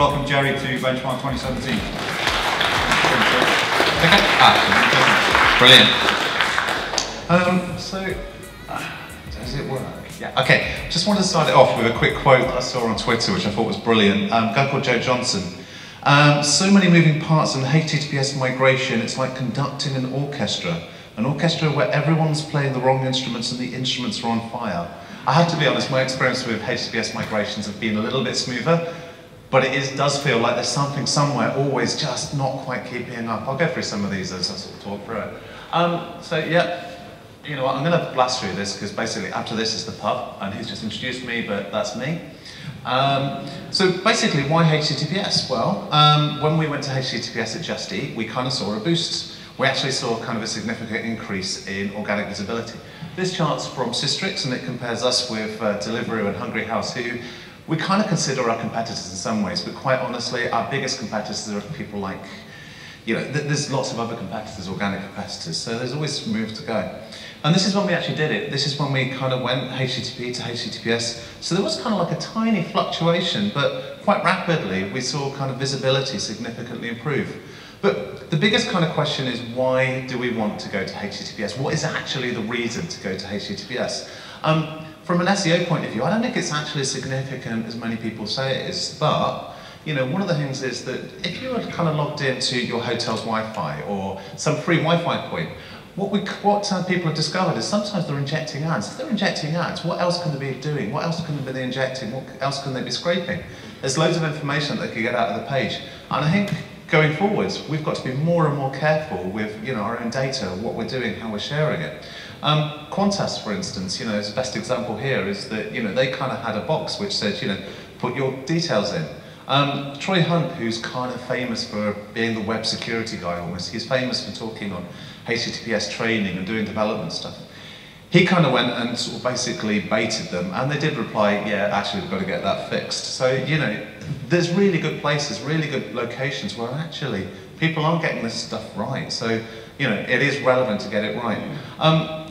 welcome Jerry to Benchmark 2017. Okay. Brilliant. Does it work? Yeah. Okay. Just wanted to start it off with a quick quote that I saw on Twitter, which I thought was brilliant. A guy called Joe Johnson. So many moving parts in HTTPS migration, it's like conducting an orchestra. An orchestra where everyone's playing the wrong instruments and the instruments are on fire. I have to be honest, my experience with HTTPS migrations have been a little bit smoother, but does feel like there's something somewhere always just not quite keeping up. I'll go through some of these as I sort of talk through it. So yeah, you know what, I'm going to blast through this because basically after this is the pub, and he's just introduced me, but that's me. So basically, why HTTPS? Well, when we went to HTTPS at Just Eat, we kind of saw a boost. We actually saw kind of a significant increase in organic visibility. This chart's from Systrix, and it compares us with Deliveroo and Hungry House, who we kind of consider our competitors in some ways, but quite honestly, our biggest competitors are people like, you know, there's lots of other competitors, organic competitors, so there's always room to go. And this is when we actually did it. This is when we kind of went HTTP to HTTPS. So there was kind of like a tiny fluctuation, but quite rapidly we saw kind of visibility significantly improve. But the biggest kind of question is, why do we want to go to HTTPS? What is actually the reason to go to HTTPS? From an SEO point of view, I don't think it's actually as significant as many people say it is, but you know, one of the things is that if you were kind of logged into your hotel's Wi-Fi or some free Wi-Fi point, what people have discovered is sometimes they're injecting ads. If they're injecting ads, what else can they be doing? What else can they be injecting? What else can they be scraping? There's loads of information that they could get out of the page. And I think going forwards, we've got to be more and more careful with, you know, our own data, what we're doing, how we're sharing it. Qantas, for instance, you know, is the best example here is that, you know, they kind of had a box which said, you know, put your details in. Troy Hunt, who's kind of famous for being the web security guy almost, he's famous for talking on HTTPS training and doing development stuff. He kind of went and sort of basically baited them, and they did reply, yeah, actually we've got to get that fixed. So, you know, there's really good places, really good locations where actually people aren't getting this stuff right. So, you know, it is relevant to get it right.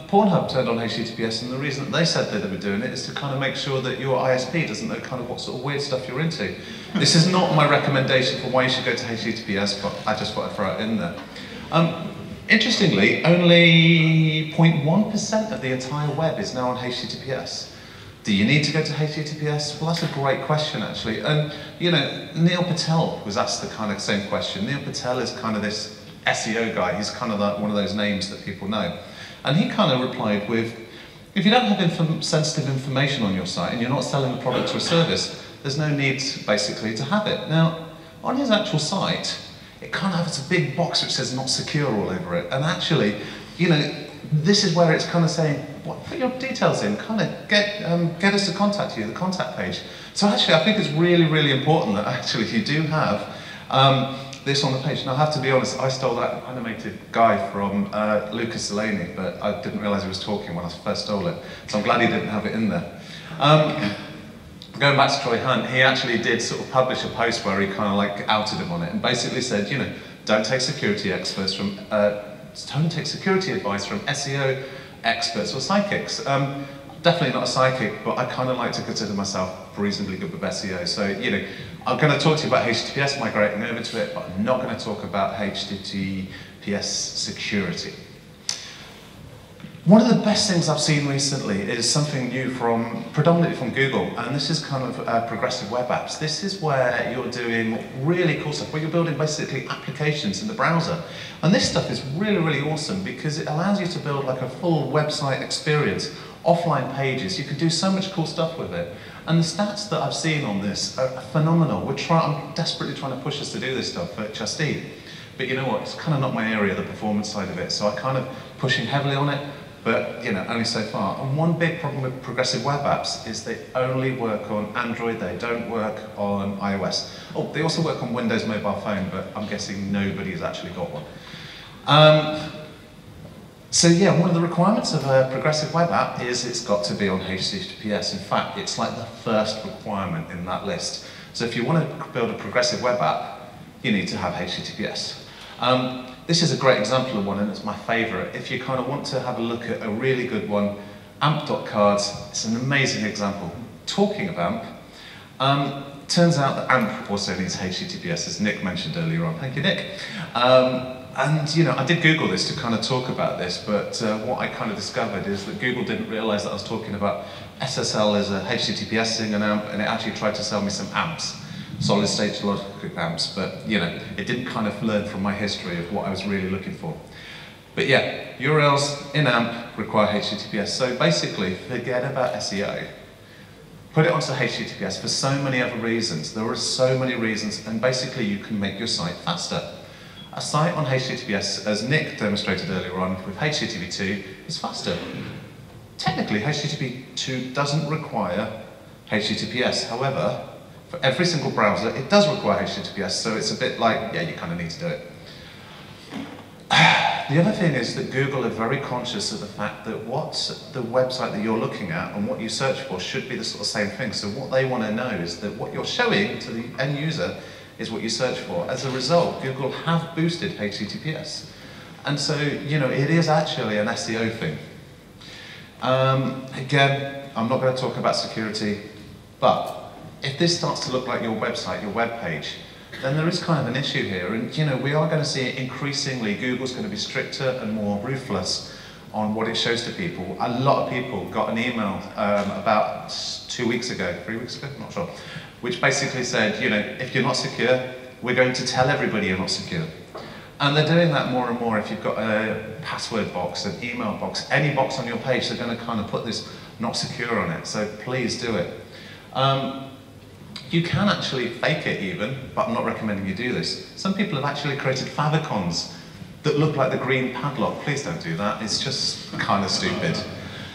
Pornhub turned on HTTPS, and the reason that they said that they were doing it is to kind of make sure that your ISP doesn't know kind of what sort of weird stuff you're into. This is not my recommendation for why you should go to HTTPS, but I just thought I'd throw it in there. Interestingly, only 0.1% of the entire web is now on HTTPS. Do you need to go to HTTPS? Well, that's a great question, actually. And, you know, Neil Patel was asked the kind of same question. Neil Patel is kind of this SEO guy. He's kind of like one of those names that people know. And he kind of replied with, if you don't have sensitive information on your site and you're not selling a product or a service, there's no need, basically, to have it. Now, on his actual site, it kind of has a big box which says not secure all over it. And actually, you know, this is where it's kind of saying, well, put your details in, kind of get us to contact you, the contact page. So actually, I think it's really, really important that actually you do have this on the page. Now, I have to be honest, I stole that animated guy from Lucas Delaney, but I didn't realize he was talking when I first stole it. So I'm glad he didn't have it in there. Going back to Troy Hunt, he actually did sort of publish a post where he kind of like outed him on it and basically said, you know, don't take security advice from SEO experts or psychics. Definitely not a psychic, but I kind of like to consider myself reasonably good with SEO. So, you know, I'm going to talk to you about HTTPS migrating over to it, but I'm not going to talk about HTTPS security. One of the best things I've seen recently is something new predominantly from Google, and this is kind of progressive web apps. This is where you're doing really cool stuff, where you're building basically applications in the browser. And this stuff is really, really awesome because it allows you to build like a full website experience, offline pages. You can do so much cool stuff with it. And the stats that I've seen on this are phenomenal. I'm desperately trying to push us to do this stuff at Just Eat. But you know what, it's kind of not my area, the performance side of it, so I'm kind of pushing heavily on it. But, you know, only so far. And one big problem with progressive web apps is they only work on Android, they don't work on iOS. Oh, they also work on Windows mobile phone, but I'm guessing nobody's actually got one. So yeah, one of the requirements of a progressive web app is it's got to be on HTTPS. In fact, it's like the first requirement in that list. So if you want to build a progressive web app, you need to have HTTPS. This is a great example of one, and it's my favorite. If you kind of want to have a look at a really good one, amp.cards, it's an amazing example. Talking of AMP, Turns out that AMP also needs HTTPS, as Nick mentioned earlier on. Thank you, Nick. And you know, I did Google this to kind of talk about this, but what I kind of discovered is that Google didn't realize that I was talking about SSL as a HTTPS thing and AMP, and it actually tried to sell me some AMPs, solid state logic AMPs, but you know, it didn't kind of learn from my history of what I was really looking for. But yeah, URLs in AMP require HTTPS, so basically forget about SEO. Put it onto HTTPS for so many other reasons. There are so many reasons, and basically you can make your site faster. A site on HTTPS, as Nick demonstrated earlier on with HTTP2, is faster. Technically, HTTP2 doesn't require HTTPS. However, for every single browser, it does require HTTPS, so it's a bit like, yeah, you kind of need to do it. The other thing is that Google are very conscious of the fact that what the website that you're looking at and what you search for should be the sort of same thing. So what they want to know is that what you're showing to the end user is what you search for. As a result, Google have boosted HTTPS. And so, you know, it is actually an SEO thing. Again, I'm not going to talk about security, but if this starts to look like your website, your web page, then there is kind of an issue here. And you know, we are going to see increasingly Google's going to be stricter and more ruthless on what it shows to people. A lot of people got an email about 2 weeks ago, 3 weeks ago, I'm not sure, which basically said, you know, if you're not secure, we're going to tell everybody you're not secure. And they're doing that more and more. If you've got a password box, an email box, any box on your page, they're going to kind of put this not secure on it. So please do it. You can actually fake it even, but I'm not recommending you do this. Some people have actually created favicons that look like the green padlock. Please don't do that, it's just kind of stupid.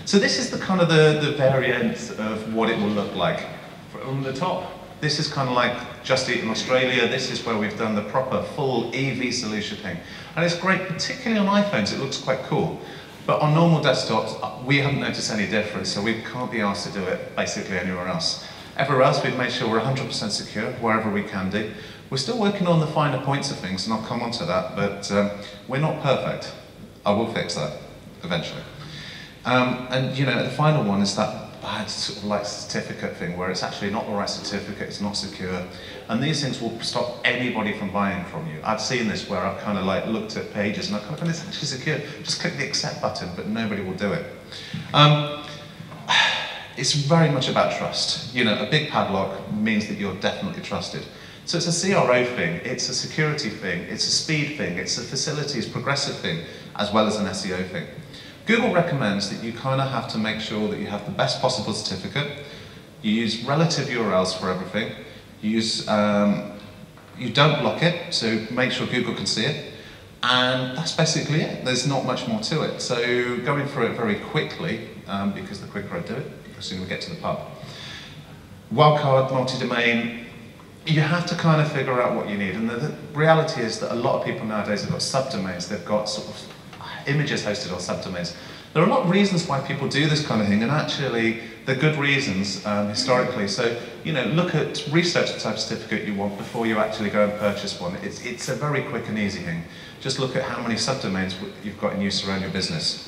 So this is the kind of the variant of what it will look like. From the top, this is kind of like Just Eat in Australia. This is where we've done the proper full EV solution thing. And it's great, particularly on iPhones, it looks quite cool. But on normal desktops, we haven't noticed any difference, so we can't be asked to do it basically anywhere else. Everywhere else, we've made sure we're 100% secure, wherever we can do. We're still working on the finer points of things, and I'll come on to that, but we're not perfect. I will fix that, eventually. And you know, the final one is that bad sort of like certificate thing, where it's actually not the right certificate, it's not secure. And these things will stop anybody from buying from you. I've seen this where I've kind of like looked at pages and I've kind of, it's actually secure. Just click the accept button, but nobody will do it. It's very much about trust. You know, a big padlock means that you're definitely trusted. So it's a CRO thing, it's a security thing, it's a speed thing, it's a facilities progressive thing, as well as an SEO thing. Google recommends that you kind of have to make sure that you have the best possible certificate. You use relative URLs for everything. You use, you don't block it, so make sure Google can see it. And that's basically it. There's not much more to it. So going through it very quickly, because the quicker I do it, the sooner we get to the pub. Wildcard, multi-domain, you have to kind of figure out what you need. And the reality is that a lot of people nowadays have got subdomains. They've got sort of images hosted on subdomains. There are a lot of reasons why people do this kind of thing, and actually they're good reasons historically. So, you know, look at, research the type of certificate you want before you actually go and purchase one. It's a very quick and easy thing. Just look at how many subdomains you've got in use around your business.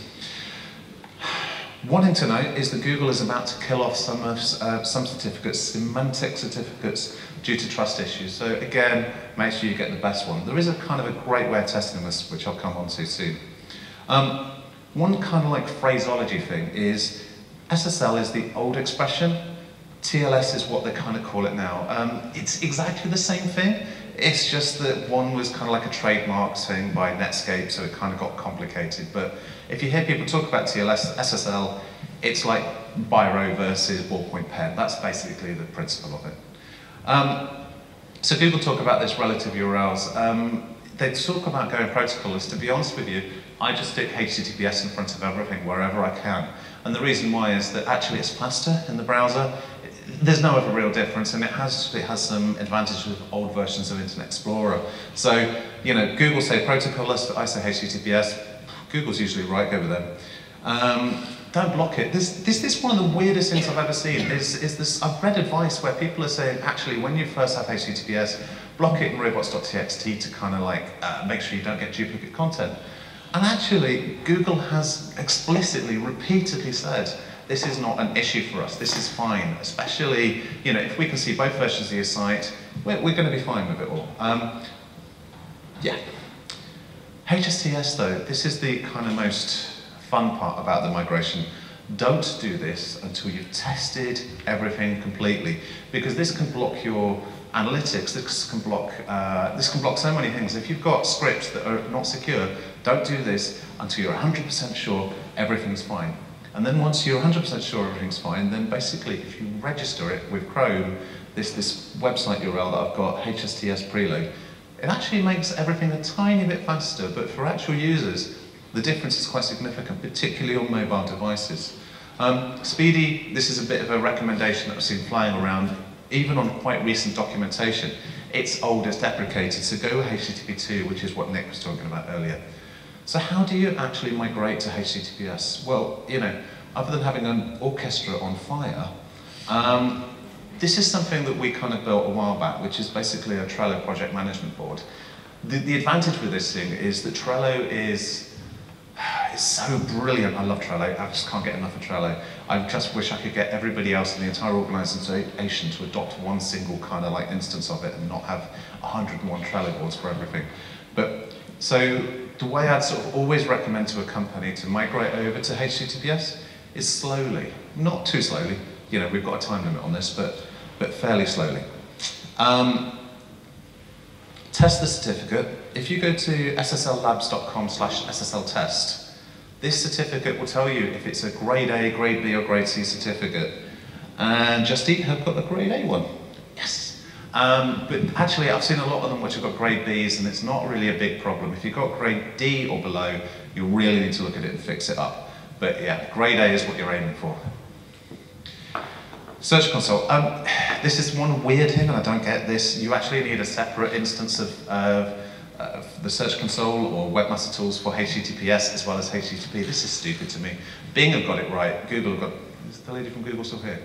One thing to note is that Google is about to kill off some certificates, semantic certificates, due to trust issues. So again, make sure you get the best one. There is a kind of a great way of testing this, which I'll come on to soon. One kind of like phraseology thing is, SSL is the old expression, TLS is what they kind of call it now. It's exactly the same thing, it's just that one was kind of like a trademark thing by Netscape, so it kind of got complicated. But if you hear people talk about TLS, SSL, it's like biro versus ballpoint pen. That's basically the principle of it. So Google talk about this relative URLs. They talk about going protocolless. To be honest with you, I just stick HTTPS in front of everything wherever I can. And the reason why is that actually it's faster in the browser. There's no other real difference, and it has some advantages of old versions of Internet Explorer. So, you know, Google say protocolless, but I say HTTPS. Google's usually right, go with them. Don't block it. This is one of the weirdest things I've ever seen. Is this? I've read advice where people are saying, actually, when you first have HTTPS, block it in robots.txt to kind of like make sure you don't get duplicate content. And actually, Google has explicitly, repeatedly said this is not an issue for us. This is fine, especially, if we can see both versions of your site, we're going to be fine with it all. Yeah. HSTS though, this is the kind of most fun part about the migration. Don't do this until you've tested everything completely, because this can block your analytics, this can block so many things. If you've got scripts that are not secure, don't do this until you're 100% sure everything's fine. And then once you're 100% sure everything's fine, then basically if you register it with Chrome, this website URL that I've got, HSTS preload, it actually makes everything a tiny bit faster, but for actual users, the difference is quite significant, particularly on mobile devices. Speedy, this is a bit of a recommendation that I've seen flying around, even on quite recent documentation. It's old, it's deprecated, so go with HTTP 2, which is what Nick was talking about earlier. So how do you actually migrate to HTTPS? Well, other than having an orchestra on fire, this is something that we kind of built a while back, which is basically a Trello project management board. The advantage with this thing is that Trello is so brilliant. I love Trello. I just can't get enough of Trello. I just wish I could get everybody else in the entire organization to adopt one single kind of like instance of it and not have 101 Trello boards for everything. But so the way I'd sort of always recommend to a company to migrate over to HTTPS is slowly, not too slowly. We've got a time limit on this, but fairly slowly. Test the certificate. If you go to sslabs.com/ssltest, this certificate will tell you if it's a grade A, grade B, or grade C certificate. And Just Eat have got the grade A one. Yes. But actually, I've seen a lot of them which have got grade Bs, and it's not really a big problem. If you've got grade D or below, you really need to look at it and fix it up. But yeah, grade A is what you're aiming for. Search Console. This is one weird thing, and I don't get this. You actually need a separate instance of the Search Console or Webmaster Tools for HTTPS as well as HTTP. This is stupid to me. Bing have got it right. Google have got. Is the lady from Google still here?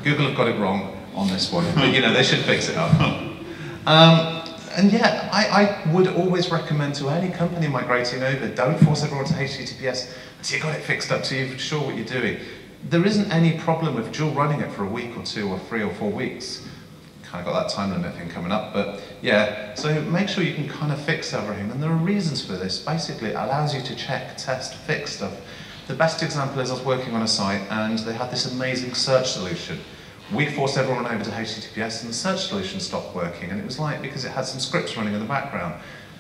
Google have got it wrong on this one, but they should fix it up. And yeah, I would always recommend to any company migrating over, don't force everyone to HTTPS until you got it fixed up, till you're sure what you're doing. There isn't any problem with dual running it for a week or 2 or 3 or 4 weeks. Kind of got that time limit thing coming up, but yeah, so make sure you can kind of fix everything, and there are reasons for this. Basically, it allows you to check, test, fix stuff. The best example is I was working on a site and they had this amazing search solution. We forced everyone over to HTTPS and the search solution stopped working, and it was like because it had some scripts running in the background.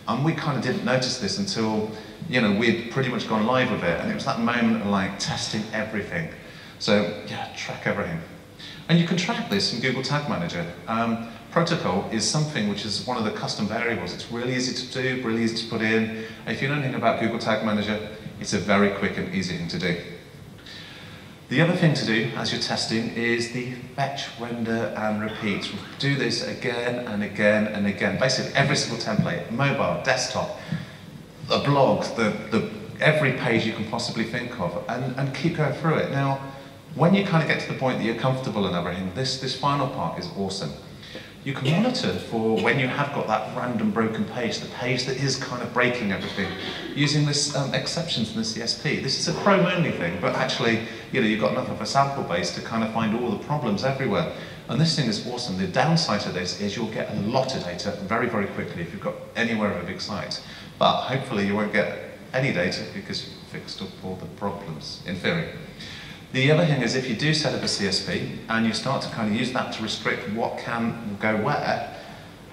And we kind of didn't notice this until, we'd pretty much gone live with it, and it was that moment of like testing everything. So yeah, track everything. And you can track this in Google Tag Manager. Protocol is something which is one of the custom variables. It's really easy to do, really easy to put in. If you know anything about Google Tag Manager, it's a very quick and easy thing to do. The other thing to do as you're testing is the fetch, render, and repeat. Do this again and again and again. Basically every single template, mobile, desktop, a blog, every page you can possibly think of, and keep going through it. Now, when you kind of get to the point that you're comfortable and everything, this final part is awesome. You can monitor for when you have got that random broken page, the page that is kind of breaking everything, using this exceptions from the CSP. This is a Chrome-only thing, but actually, you've got enough of a sample base to kind of find all the problems everywhere. And this thing is awesome. The downside to this is you'll get a lot of data very, very quickly if you've got anywhere of a big site. But hopefully you won't get any data because you've fixed up all the problems, in theory. The other thing is if you do set up a CSP and you start to kind of use that to restrict what can go where,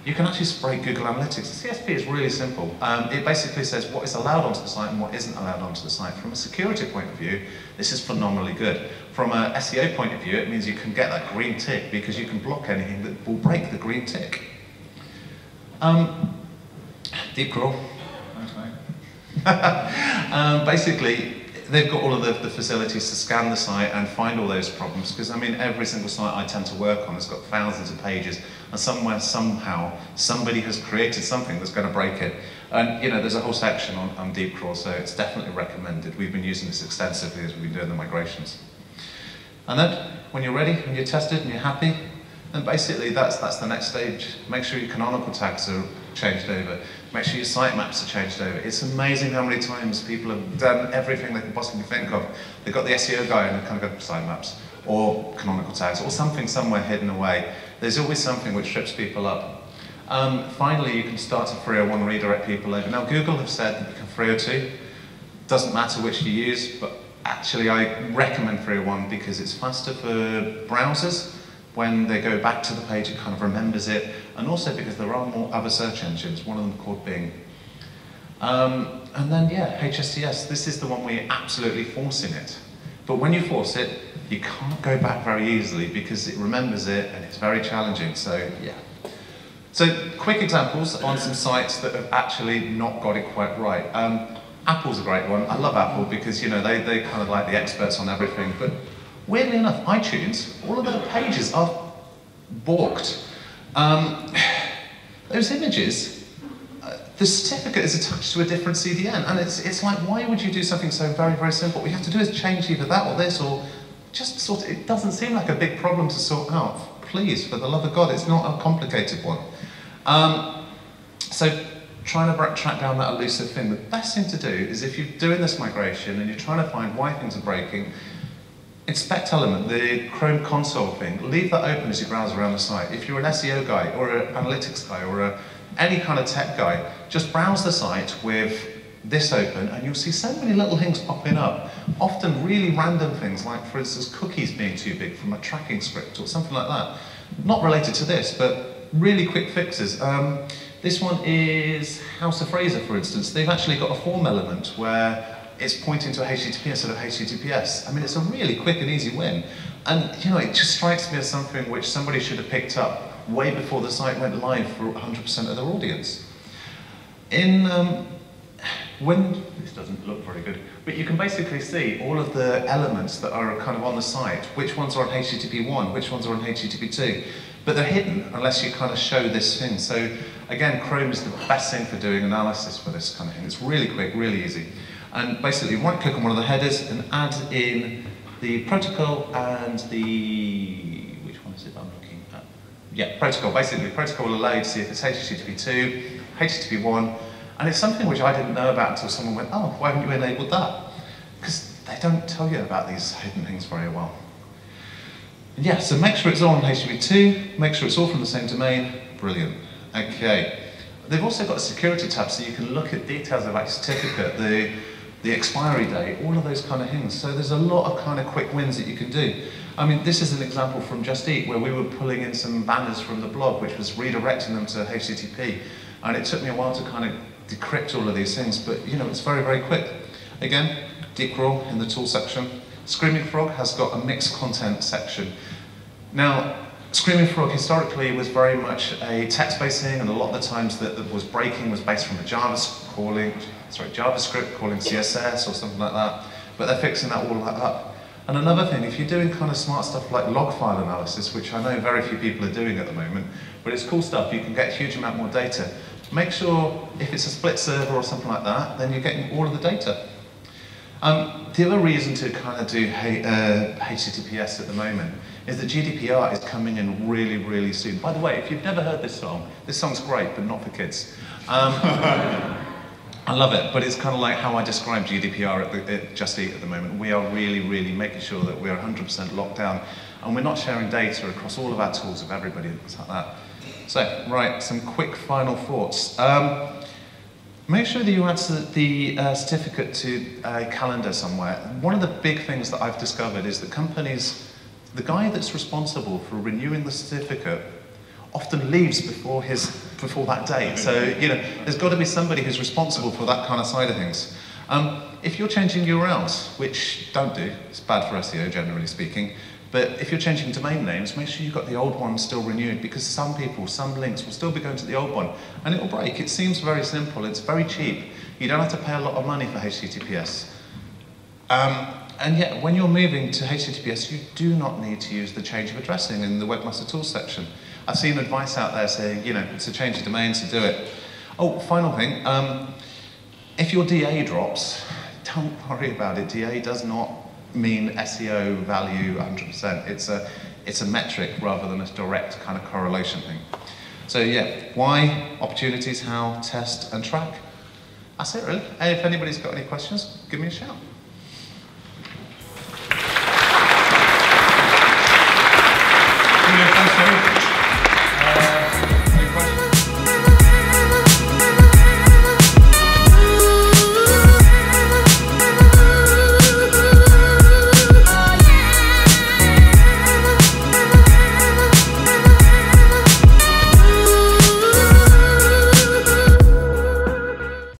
you can actually spray Google Analytics. The CSP is really simple. It basically says what is allowed onto the site and what isn't allowed onto the site. From a security point of view, this is phenomenally good. From a SEO point of view, it means you can get that green tick because you can block anything that will break the green tick. Deep crawl. Basically, they've got all of the facilities to scan the site and find all those problems, because I mean every single site I tend to work on has got thousands of pages, and somewhere, somehow, somebody has created something that's going to break it. And there's a whole section on deep crawl, so it's definitely recommended. We've been using this extensively as we've been doing the migrations. And then, when you're ready, when you're tested and you're happy, then basically that's the next stage. Make sure your canonical tags are changed over. Make sure your sitemaps are changed over. It's amazing how many times people have done everything they can possibly think of. They've got the SEO guy and they kind of go sitemaps, or canonical tags, or something somewhere hidden away. There's always something which trips people up. Finally, you can start to 301 redirect people over. Now, Google have said that you can 302. Doesn't matter which you use, but actually I recommend 301 because it's faster for browsers. When they go back to the page, it kind of remembers it, and also because there are more other search engines, one of them called Bing. And then, yeah, HSTS, this is the one where you're absolutely forcing it. But when you force it, you can't go back very easily because it remembers it and it's very challenging, so yeah. So, quick examples on some sites that have actually not got it quite right. Apple's a great one. I love Apple because, you know, they kind of like the experts on everything, but weirdly enough, iTunes, all of their pages are balked. Those images, the certificate is attached to a different CDN, and it's like, why would you do something so very, very simple? What you have to do is change either that or this, or just sort of, it doesn't seem like a big problem to sort out. Please, for the love of God, it's not a complicated one. So, trying to track down that elusive thing, the best thing to do is if you're doing this migration and you're trying to find why things are breaking, inspect element, the Chrome console thing, leave that open as you browse around the site. If you're an SEO guy or an analytics guy or any kind of tech guy, just browse the site with this open and you'll see so many little things popping up, often really random things like, for instance, cookies being too big from a tracking script or something like that. Not related to this, but really quick fixes. This one is House of Fraser, for instance. They've actually got a form element where it's pointing to a HTTP instead of HTTPS. I mean, it's a really quick and easy win. And, you know, it just strikes me as something which somebody should have picked up way before the site went live for 100% of their audience. This doesn't look very good, but you can basically see all of the elements that are kind of on the site, which ones are on HTTP 1, which ones are on HTTP 2, but they're hidden unless you kind of show this thing. So again, Chrome is the best thing for doing analysis for this kind of thing. It's really quick, really easy. And basically right click on one of the headers and add in the protocol and the, which one is it I'm looking at? Yeah, protocol. Basically, protocol will allow you to see if it's HTTP 2, HTTP 1, and it's something which I didn't know about until someone went, oh, why haven't you enabled that? Because they don't tell you about these hidden things very well. And yeah, so make sure it's all on HTTP 2, make sure it's all from the same domain, brilliant. Okay. They've also got a security tab so you can look at details of like certificate, the expiry date, all of those kind of things. So there's a lot of kind of quick wins that you can do. I mean, this is an example from Just Eat where we were pulling in some banners from the blog, which was redirecting them to HTTP. And it took me a while to kind of decrypt all of these things, but you know, it's very, very quick. Again, deep crawl in the tool section. Screaming Frog has got a mixed content section. Now, Screaming Frog historically was very much a text-based thing, and a lot of the times that was breaking was based from a JavaScript calling CSS or something like that, but they're fixing that all up. And another thing, if you're doing kind of smart stuff like log file analysis, which I know very few people are doing at the moment, but it's cool stuff, you can get a huge amount more data. Make sure if it's a split server or something like that, then you're getting all of the data. The other reason to kind of do HTTPS at the moment is that GDPR is coming in really, really soon. By the way, if you've never heard this song's great, but not for kids. I love it, but it's kind of like how I describe GDPR at Just Eat at the moment. We are really, really making sure that we're 100% locked down, and we're not sharing data across all of our tools of everybody and things like that. So, right, some quick final thoughts. Make sure that you add the certificate to a calendar somewhere. One of the big things that I've discovered is that companies, the guy that's responsible for renewing the certificate often leaves before that date. So, you know, there's got to be somebody who's responsible for that kind of side of things. If you're changing URLs, which don't do, it's bad for SEO generally speaking, but if you're changing domain names, make sure you've got the old one still renewed, because some people, some links will still be going to the old one, and it'll break. It seems very simple, it's very cheap. You don't have to pay a lot of money for HTTPS. And yet, when you're moving to HTTPS, you do not need to use the change of addressing in the Webmaster Tools section. I've seen advice out there saying, you know, it's a change of domain to do it. Oh, final thing, if your DA drops, don't worry about it. DA does not mean SEO value 100%. It's a metric rather than a direct kind of correlation thing. So yeah, why, opportunities, how, test and track. That's it really. And if anybody's got any questions, give me a shout.